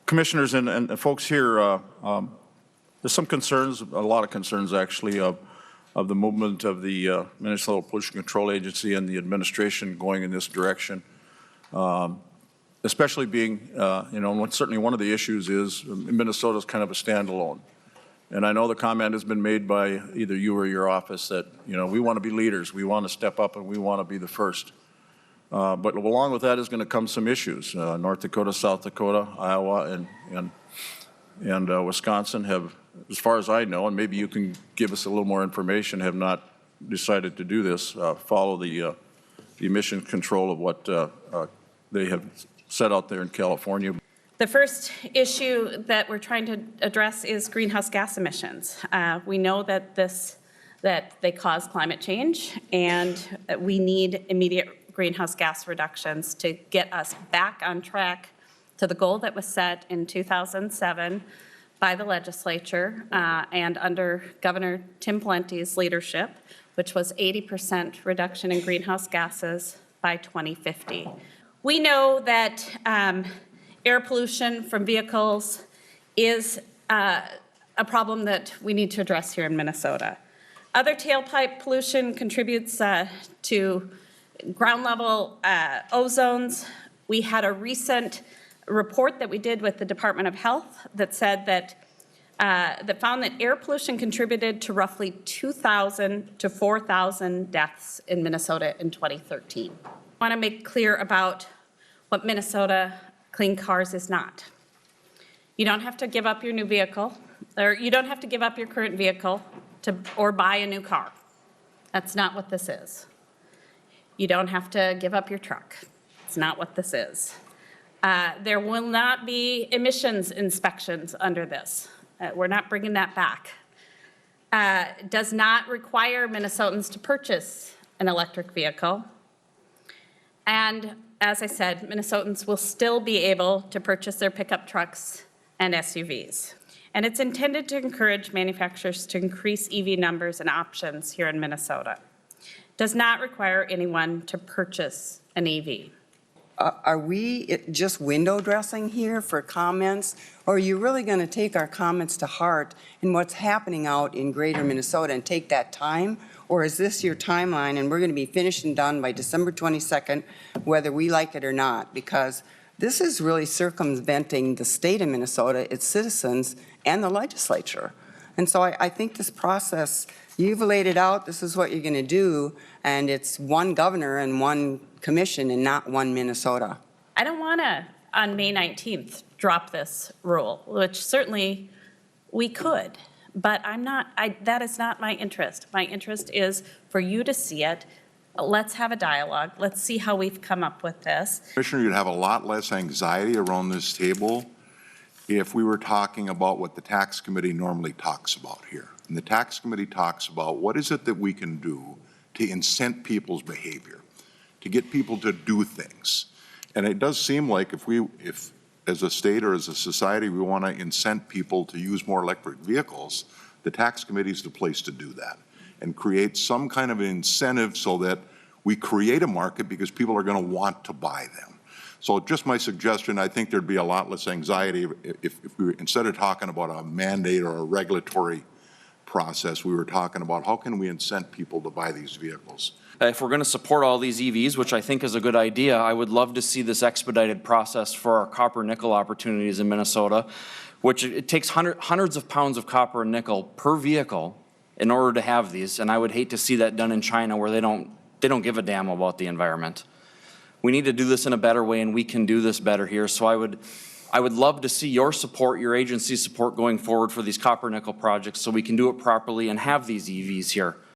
Commissioners and folks here, there's some concerns, a lot of concerns actually, of the movement of the Minnesota Pollution Control Agency and the administration going in this direction. Especially being, certainly one of the issues is Minnesota is kind of a standalone. And I know the comment has been made by either you or your office that, we want to be leaders, we want to step up, and we want to be the first. But along with that is going to come some issues. North Dakota, South Dakota, Iowa, and Wisconsin have, as far as I know, and maybe you can give us a little more information, have not decided to do this, follow the emission control of what they have set out there in California. The first issue that we're trying to address is greenhouse gas emissions. We know that they cause climate change, and we need immediate greenhouse gas reductions to get us back on track to the goal that was set in 2007 by the legislature and under Governor Tim Pawlenty's leadership, which was 80% reduction in greenhouse gases by 2050. We know that air pollution from vehicles is a problem that we need to address here in Minnesota. Other tailpipe pollution contributes to ground level ozones. We had a recent report that we did with the Department of Health that said that found that air pollution contributed to roughly 2,000 to 4,000 deaths in Minnesota in 2013. I want to make clear about what Minnesota Clean Cars is not. You don't have to give up your new vehicle, or you don't have to give up your current vehicle or buy a new car. That's not what this is. You don't have to give up your truck. It's not what this is. There will not be emissions inspections under this. We're not bringing that back. It does not require Minnesotans to purchase an electric vehicle. And as I said, Minnesotans will still be able to purchase their pickup trucks and SUVs. And it's intended to encourage manufacturers to increase EV numbers and options here in Minnesota. It does not require anyone to purchase an EV. Are we just window dressing here for comments, or are you really going to take our comments to heart in what's happening out in greater Minnesota and take that time? Or is this your timeline and we're going to be finished and done by December 22nd, whether we like it or not? Because this is really circumventing the state of Minnesota, its citizens, and the legislature. And so I think this process, you've laid it out, this is what you're going to do, and it's one governor and one commission and not one Minnesota. I don't want to, on May 19th, drop this rule, which certainly we could. But that is not my interest. My interest is for you to see it. Let's have a dialogue. Let's see how we've come up with this. Commissioner, you'd have a lot less anxiety around this table if we were talking about what the tax committee normally talks about here. And the tax committee talks about what is it that we can do to incent people's behavior, to get people to do things. And it does seem like if as a state or as a society, we want to incent people to use more electric vehicles, the tax committee is the place to do that and create some kind of incentive so that we create a market because people are going to want to buy them. So just my suggestion, I think there'd be a lot less anxiety if we were, instead of talking about a mandate or a regulatory process, we were talking about how can we incent people to buy these vehicles. If we're going to support all these EVs, which I think is a good idea, I would love to see this expedited process for our copper nickel opportunities in Minnesota, which it takes hundreds of pounds of copper and nickel per vehicle in order to have these. And I would hate to see that done in China where they don't give a damn about the environment. We need to do this in a better way, and we can do this better here. So I would love to see your support, your agency's support going forward for these copper nickel projects so we can do it properly and have these EVs here.